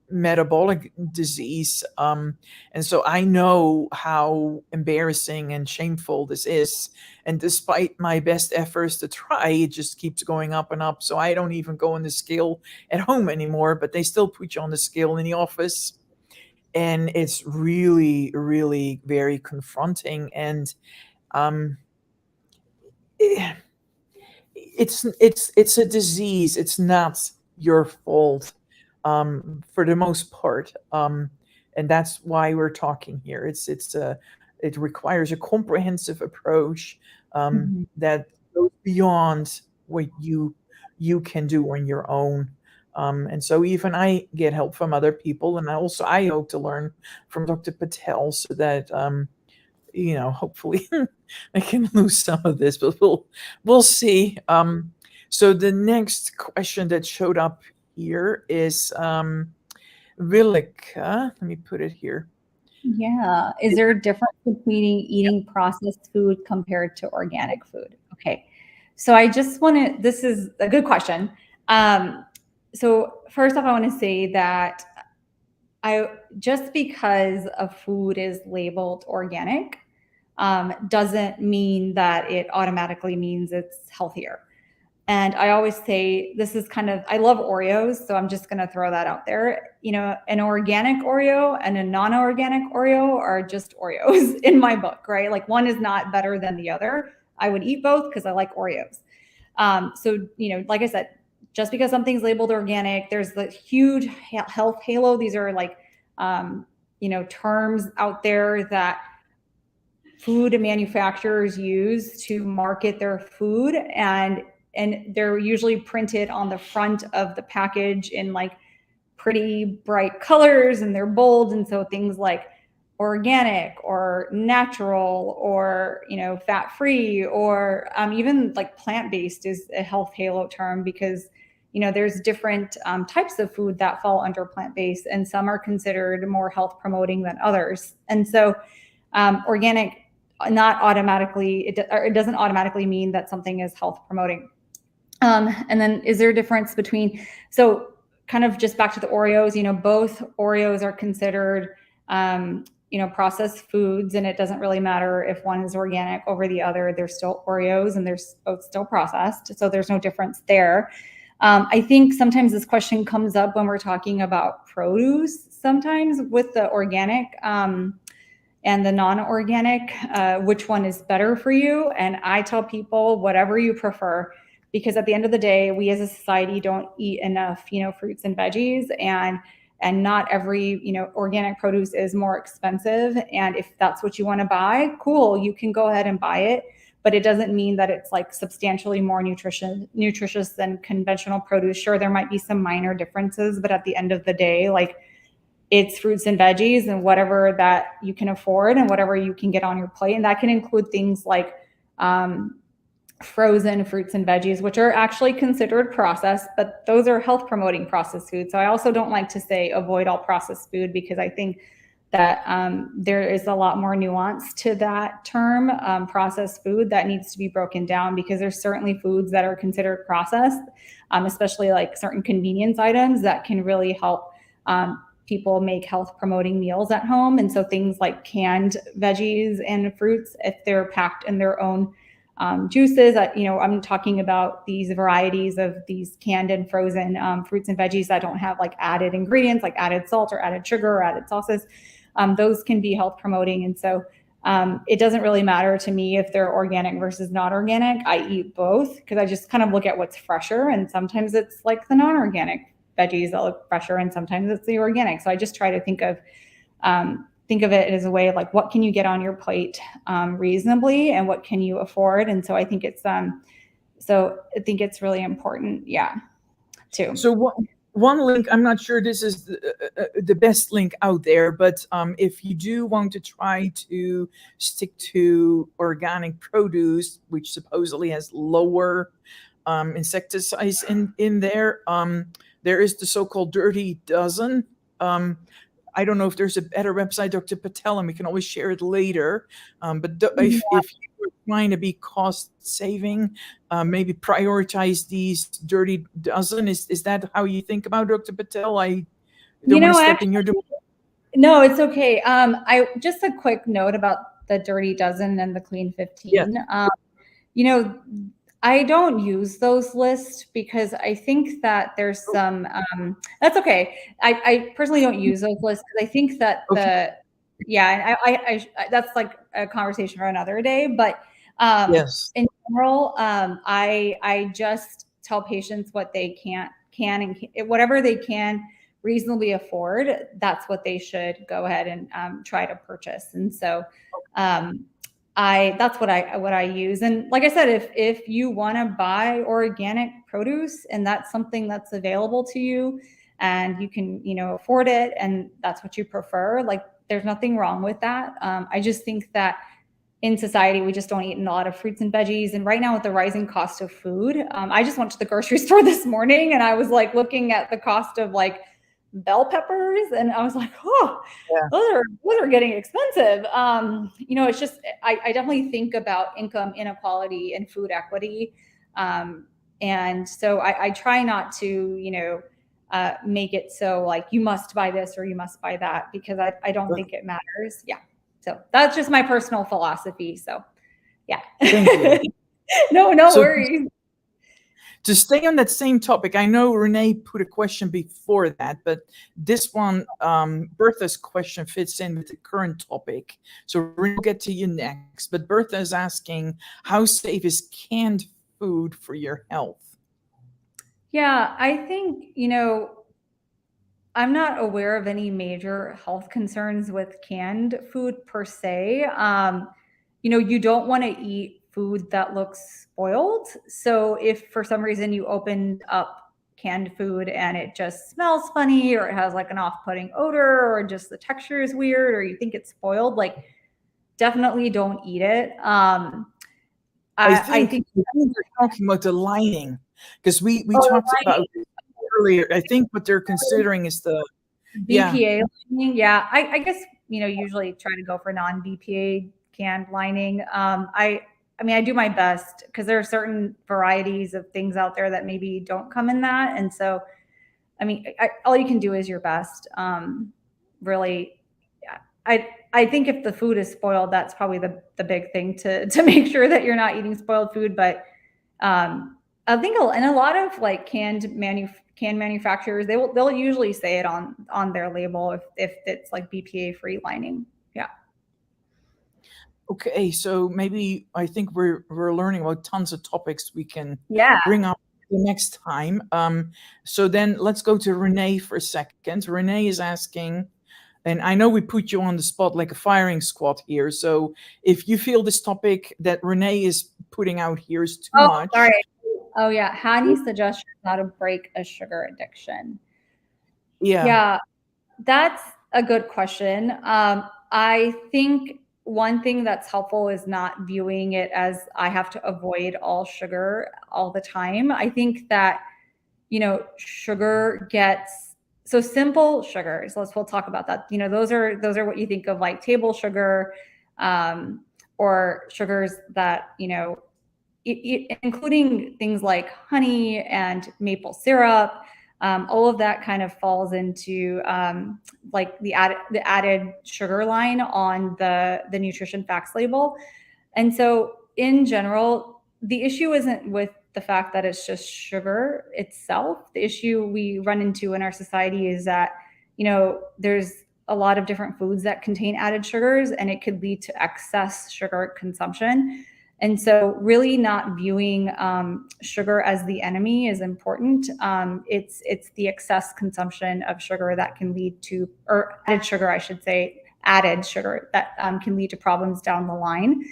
metabolic disease. And so I know how embarrassing and shameful this is. And despite my best efforts to try, it just keeps going up and up. So I don't even go on the scale at home anymore, but they still put you on the scale in the office. And it's really, really very confronting. And um, it's a disease. It's not your fault, for the most part, and that's why we're talking here. It requires a comprehensive approach, Mhm. that goes beyond what you can do on your own. And so even I get help from other people, and I hope to learn from Dr. Patel so that hopefully I can lose some of this, but we'll see. So the next question that showed up here is Vilika. Let me put it here. Yeah. Is there a difference between eating processed food compared to organic food? Okay. So I just want to, this is a good question. So first off, I want to say that just because a food is labeled organic, doesn't mean that it automatically means it's healthier. And I always say this is kind of, I love Oreos, so I'm just going to throw that out there. An organic Oreo and a non organic Oreo are just Oreos in my book, right? Like one is not better than the other. I would eat both because I like Oreos. So, like I said, just because something's labeled organic, there's the huge health halo. These are like, terms out there that food manufacturers use to market their food, and they're usually printed on the front of the package in like pretty bright colors, and they're bold. And so things like organic or natural or fat free or even like plant-based is a health halo term, because there's different types of food that fall under plant-based, and some are considered more health promoting than others. And so organic not automatically, it doesn't automatically mean that something is health promoting. And then is there a difference between, so kind of just back to the Oreos, both Oreos are considered, processed foods, and it doesn't really matter if one is organic over the other. They're still Oreos and they're both still processed. So there's no difference there. I think sometimes this question comes up when we're talking about produce, sometimes with the organic, and the non-organic, which one is better for you? And I tell people whatever you prefer, because at the end of the day, we as a society don't eat enough, fruits and veggies. And and not every, organic produce is more expensive. And if that's what you want to buy, cool, you can go ahead and buy it. But it doesn't mean that it's like substantially more nutritious than conventional produce. Sure, there might be some minor differences, but at the end of the day, like, it's fruits and veggies and whatever that you can afford and whatever you can get on your plate. And that can include things like frozen fruits and veggies, which are actually considered processed, but those are health promoting processed food. So I also don't like to say avoid all processed food, because I think that there is a lot more nuance to that term, processed food, that needs to be broken down, because there's certainly foods that are considered processed, especially like certain convenience items that can really help people make health promoting meals at home. And so things like canned veggies and fruits, if they're packed in their own juices, I'm talking about these varieties of these canned and frozen fruits and veggies that don't have like added ingredients, like added salt or added sugar or added sauces. Those can be health promoting. And so it doesn't really matter to me if they're organic versus not organic. I eat both because I just kind of look at what's fresher. And sometimes it's like the non-organic veggies that look fresher, and sometimes it's the organic. So I just try to think of it as a way of like, what can you get on your plate reasonably, and what can you afford? And so I think it's really important, too. So one link, I'm not sure this is the best link out there, but if you do want to try to stick to organic produce, which supposedly has lower insecticides in there, there is the so-called Dirty Dozen. I don't know if there's a better website, Dr. Patel, and we can always share it later. If you're trying to be cost saving, maybe prioritize these Dirty Dozen. Is that how you think about it, Dr. Patel? I don't want to step in your door. No, it's okay. I just a quick note about the Dirty Dozen and the Clean 15. Yes. I don't use those lists because I think that there's some, that's okay. I personally don't use those lists because I think that that's like a conversation for another day. But yes. In general, I just tell patients what they can and whatever they can reasonably afford, that's what they should go ahead and try to purchase. And so that's what I use. And like I said, if you want to buy organic produce and that's something that's available to you and you can, afford it, and that's what you prefer, like, there's nothing wrong with that. I just think that in society, we just don't eat a lot of fruits and veggies. And right now with the rising cost of food, I just went to the grocery store this morning and I was like looking at the cost of like bell peppers, and I was like, those are getting expensive. It's just, I definitely think about income inequality and food equity. And so I try not to, make it so like you must buy this or you must buy that, because I don't think it matters. Yeah. So that's just my personal philosophy. So yeah. Thank you. No worries. To stay on that same topic, I know Renee put a question before that, but this one, Bertha's question fits in with the current topic. So we'll get to you next. But Bertha is asking, how safe is canned food for your health? Yeah, I think, I'm not aware of any major health concerns with canned food per se. You don't want to eat food that looks spoiled. So if for some reason you opened up canned food and it just smells funny, or it has like an off-putting odor, or just the texture is weird, or you think it's spoiled, like, definitely don't eat it. I think we're talking about the lining, because we talked about it earlier. I think what they're considering is the BPA lining. Yeah, I guess, usually try to go for non-BPA canned lining. I do my best, because there are certain varieties of things out there that maybe don't come in that. And so, all you can do is your best. Really, I think if the food is spoiled, that's probably the big thing to make sure that you're not eating spoiled food. But I think, and a lot of like canned manufacturers, they'll usually say it on their label if it's like BPA free lining. Yeah. Okay, so maybe I think we're learning about tons of topics we can Yeah. bring up the next time. So then let's go to Renee for a second. Renee is asking, and I know we put you on the spot like a firing squad here. So if you feel this topic that Renee is putting out here is too Oh, much. sorry. Oh, yeah. How do you suggest how to break a sugar addiction? Yeah, that's a good question. I think one thing that's helpful is not viewing it as I have to avoid all sugar all the time. I think that, sugar gets so simple sugars. We'll talk about that. Those are what you think of like table sugar, or sugars that, including things like honey and maple syrup. All of that kind of falls into like the added sugar line on the nutrition facts label. And so in general, the issue isn't with the fact that it's just sugar itself. The issue we run into in our society is that, there's a lot of different foods that contain added sugars, and it could lead to excess sugar consumption. And so really not viewing sugar as the enemy is important. It's the excess consumption of sugar that can lead to, or added sugar, I should say, added sugar that can lead to problems down the line.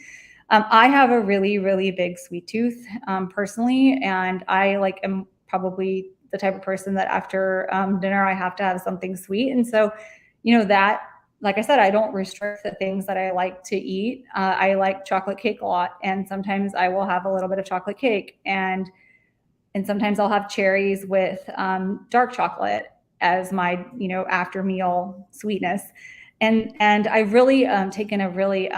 I have a really, really big sweet tooth personally, and I am probably the type of person that after dinner I have to have something sweet. And so, that, like I said, I don't restrict the things that I like to eat. I like chocolate cake a lot, and sometimes I will have a little bit of chocolate cake, and sometimes I'll have cherries with dark chocolate as my after meal sweetness. And I've really taken a really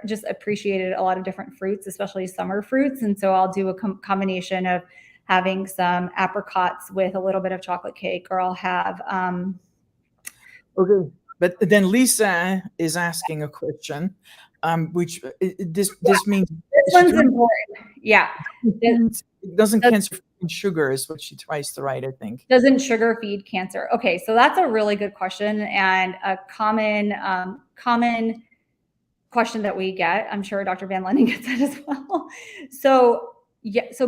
just appreciated a lot of different fruits, especially summer fruits. And so I'll do a combination of having some apricots with a little bit of chocolate cake, or I'll have. Okay, but then Lisa is asking a question, which this means This one's important. Yeah. it doesn't cancer sugar is what she tries to write, I think. Doesn't sugar feed cancer? Okay, so that's a really good question, and a common question that we get. I'm sure Dr. Van Lenning gets that as well. So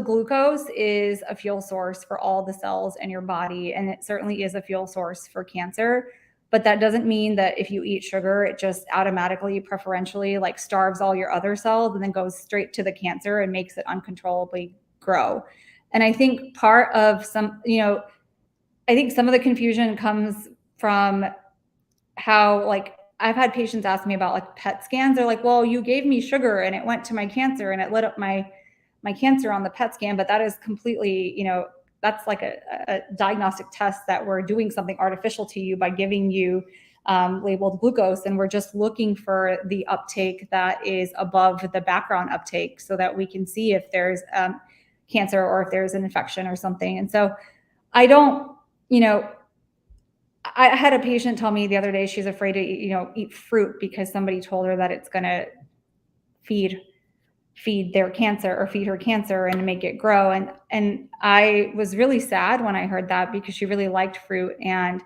glucose is a fuel source for all the cells in your body, and it certainly is a fuel source for cancer. But that doesn't mean that if you eat sugar, it just automatically, preferentially starves all your other cells and then goes straight to the cancer and makes it uncontrollably grow. And I think part of I think some of the confusion comes from how I've had patients ask me about PET scans. They're like, well, you gave me sugar and it went to my cancer and it lit up my cancer on the PET scan, but that is completely, that's like a diagnostic test that we're doing something artificial to you by giving you labeled glucose. And we're just looking for the uptake that is above the background uptake so that we can see if there's cancer or if there's an infection or something. And so I don't, I had a patient tell me the other day she's afraid to eat fruit because somebody told her that it's going to feed their cancer or feed her cancer and make it grow. And I was really sad when I heard that because she really liked fruit. And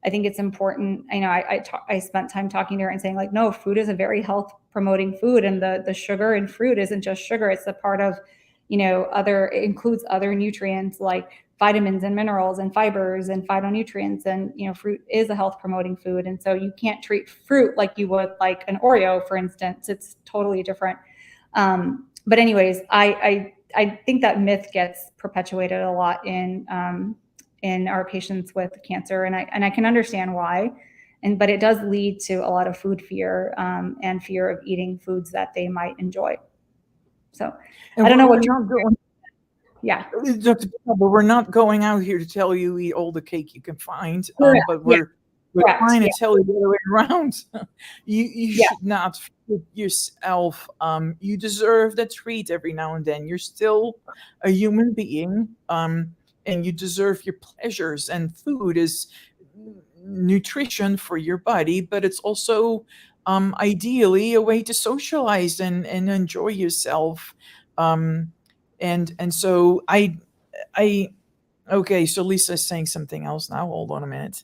I think it's important. I spent time talking to her and saying no, fruit is a very health promoting food. And the sugar in fruit isn't just sugar. It's a part of, it includes other nutrients like vitamins and minerals and fibers and phytonutrients. And, fruit is a health promoting food. And so you can't treat fruit like you would like an Oreo, for instance. It's totally different. But anyways, I think that myth gets perpetuated a lot in our patients with cancer. And I can understand why. But it does lead to a lot of food fear, and fear of eating foods that they might enjoy. So I don't know what you're doing. Yeah. Dr. Patel, but we're not going out here to tell you eat all the cake you can find, but we're trying to tell you the other way around. You should not feed yourself. You deserve that treat every now and then. You're still a human being, and you deserve your pleasures. And food is nutrition for your body, but it's also ideally a way to socialize and enjoy yourself. And so okay, so Lisa's saying something else now. Hold on a minute.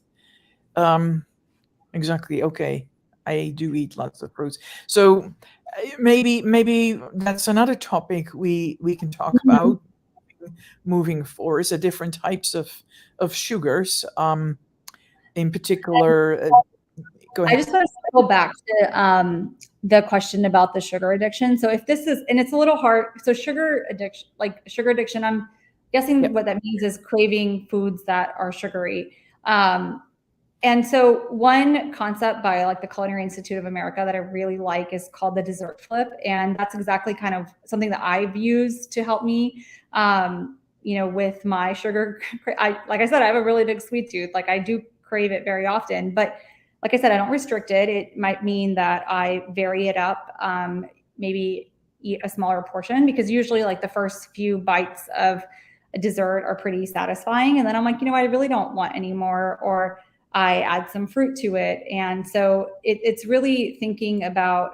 Exactly. Okay. I do eat lots of fruits. So maybe that's another topic we can talk about. moving forward. So different types of sugars, in particular. Go I ahead. just want to circle back to the question about the sugar addiction. So if this is, and it's a little hard, so sugar addiction, I'm guessing Yep. what that means is craving foods that are sugary. And so one concept by like the Culinary Institute of America that I really like is called the dessert flip. And that's exactly kind of something that I've used to help me, with my sugar. Like I said, I have a really big sweet tooth. Like I do crave it very often, but like I said, I don't restrict it. It might mean that I vary it up, maybe eat a smaller portion, because usually like the first few bites of a dessert are pretty satisfying. And then I'm like, I really don't want any more, or I add some fruit to it. And so it's really thinking about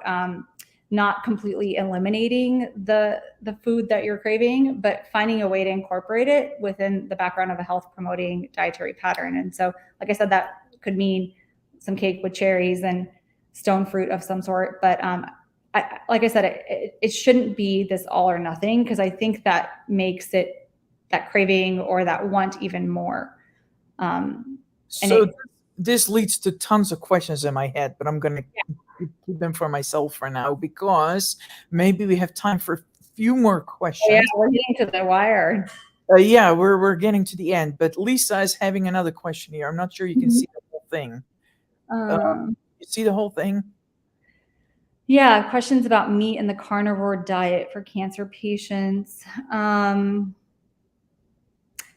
not completely eliminating the food that you're craving, but finding a way to incorporate it within the background of a health promoting dietary pattern. And so, like I said, that could mean some cake with cherries and stone fruit of some sort. But like I said, it shouldn't be this all or nothing, because I think that makes it that craving or that want even more. So this leads to tons of questions in my head, but I'm going to keep them for myself for now, because maybe we have time for a few more questions. Yeah, we're getting to the wire. Yeah, we're getting to the end, but Lisa is having another question here. I'm not sure you can see the whole thing. You see the whole thing? Yeah, questions about meat and the carnivore diet for cancer patients.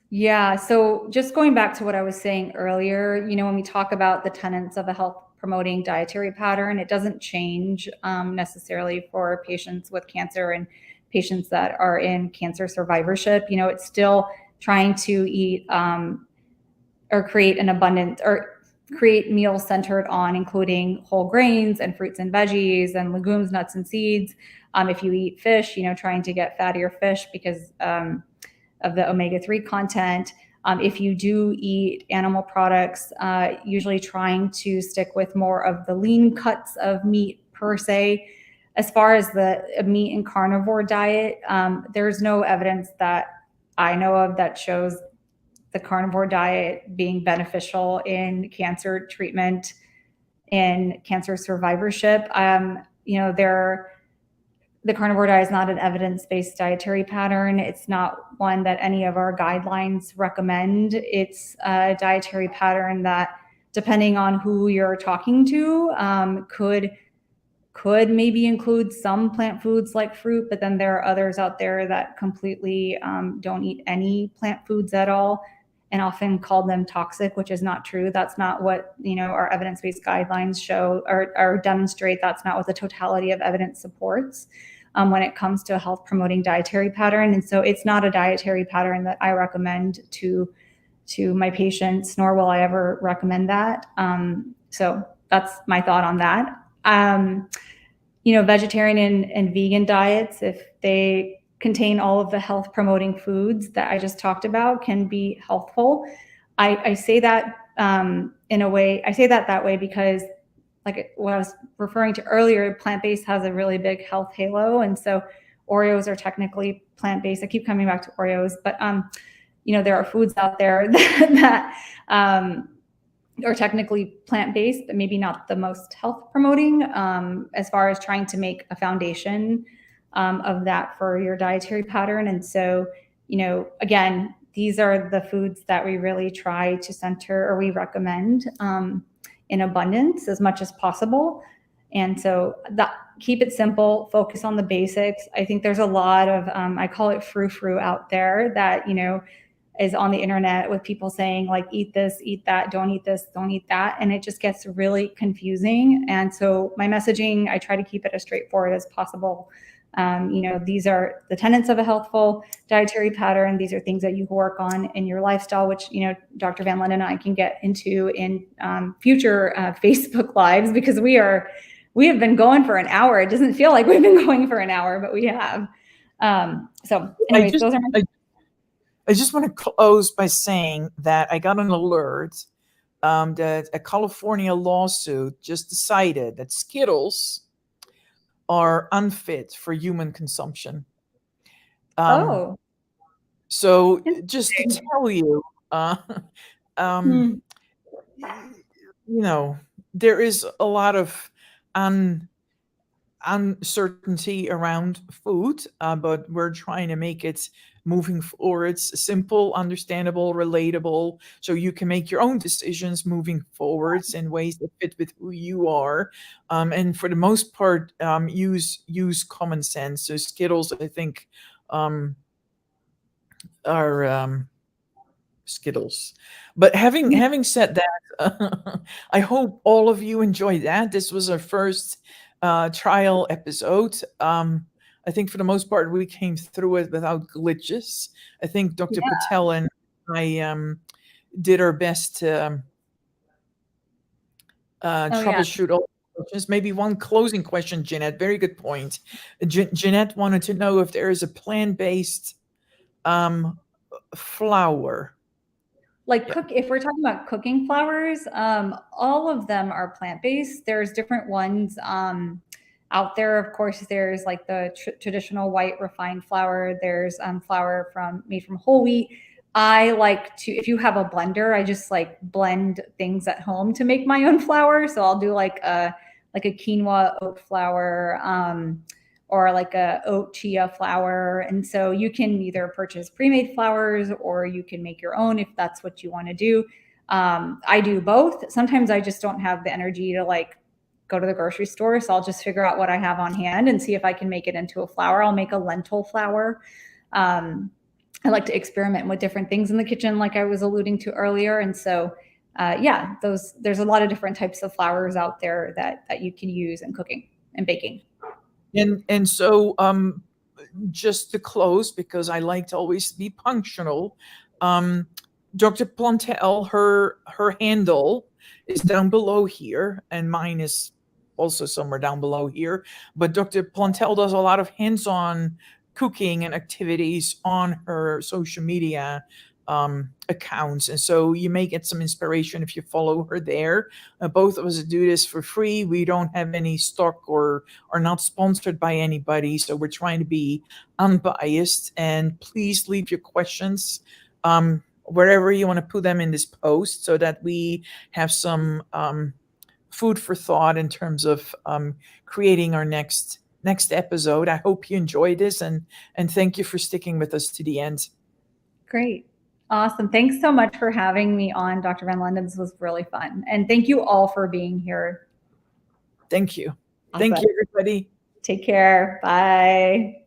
Yeah, so just going back to what I was saying earlier, when we talk about the tenets of a health promoting dietary pattern, it doesn't change necessarily for patients with cancer and patients that are in cancer survivorship. It's still trying to eat or create an abundant or create meals centered on including whole grains and fruits and veggies and legumes, nuts and seeds. If you eat fish, trying to get fattier fish because of the omega-3 content. If you do eat animal products, usually trying to stick with more of the lean cuts of meat per se. As far as the meat and carnivore diet, there's no evidence that I know of that shows the carnivore diet being beneficial in cancer treatment and cancer survivorship. The carnivore diet is not an evidence-based dietary pattern. It's not one that any of our guidelines recommend. It's a dietary pattern that, depending on who you're talking to, could maybe include some plant foods like fruit, but then there are others out there that completely don't eat any plant foods at all and often call them toxic, which is not true. That's not what our evidence-based guidelines show or demonstrate. That's not what the totality of evidence supports when it comes to a health promoting dietary pattern. And so it's not a dietary pattern that I recommend to my patients, nor will I ever recommend that. So that's my thought on that. Vegetarian and vegan diets, if they contain all of the health promoting foods that I just talked about, can be healthful. I say that in a way, I say that way because, like what I was referring to earlier, plant-based has a really big health halo. And so Oreos are technically plant-based. I keep coming back to Oreos, but there are foods out there that are technically plant-based, but maybe not the most health promoting as far as trying to make a foundation of that for your dietary pattern. And so, again, these are the foods that we really try to center, or we recommend in abundance as much as possible. And so keep it simple, focus on the basics. I think there's a lot of, I call it frou-frou out there that, is on the internet with people saying like, eat this, eat that, don't eat this, don't eat that. And it just gets really confusing. And so my messaging, I try to keep it as straightforward as possible. These are the tenets of a healthful dietary pattern. These are things that you work on in your lifestyle, which, Dr. Van Linden and I can get into in future Facebook Lives, because we have been going for an hour. It doesn't feel like we've been going for an hour, but we have. So anyways, those are my... I just want to close by saying that I got an alert that a California lawsuit just decided that Skittles are unfit for human consumption. Oh. So just to Interesting. tell you, uh, um, Hmm. you know, there is a lot of un uncertainty around food, but we're trying to make it moving forward simple, understandable, relatable, so you can make your own decisions moving forwards in ways that fit with who you are. And for the most part, use common sense. So Skittles, I think, um, are Skittles. But having said that, I hope all of you enjoyed that. This was our first trial episode. I think for the most part we came through it without glitches. I think Dr. Yeah. Patel and I did our best to Oh, yeah. troubleshoot all the questions. Maybe one closing question, Jeanette. Very good point. Jeanette wanted to know if there is a plant-based um, flour. Like Yeah. if we're talking about cooking flours, all of them are plant-based. There's different ones out there. Of course, there's like the traditional white refined flour. There's flour made from whole wheat. I like to, if you have a blender, I just like blend things at home to make my own flour. So I'll do like a quinoa oat flour. Or like a oat chia flour. And so you can either purchase pre-made flours or you can make your own if that's what you want to do. I do both. Sometimes I just don't have the energy to like go to the grocery store. So I'll just figure out what I have on hand and see if I can make it into a flour. I'll make a lentil flour. I like to experiment with different things in the kitchen, like I was alluding to earlier. And so, yeah, there's a lot of different types of flours out there that you can use in cooking and baking. And so just to close, because I like to always be punctual, um, Dr. Plantel, her handle is down below here, and mine is also somewhere down below here. But Dr. Plantel does a lot of hands-on cooking and activities on her social media accounts, and so you may get some inspiration if you follow her there. Both of us do this for free. We don't have any stock or are not sponsored by anybody, so we're trying to be unbiased. And please leave your questions wherever you want to put them in this post, so that we have some food for thought in terms of creating our next episode. I hope you enjoyed this, and thank you for sticking with us to the end. Great. Awesome. Thanks so much for having me on, Dr. Van Landen. This was really fun. And thank you all for being here. Thank you. Awesome. Thank you, everybody. Take care. Bye.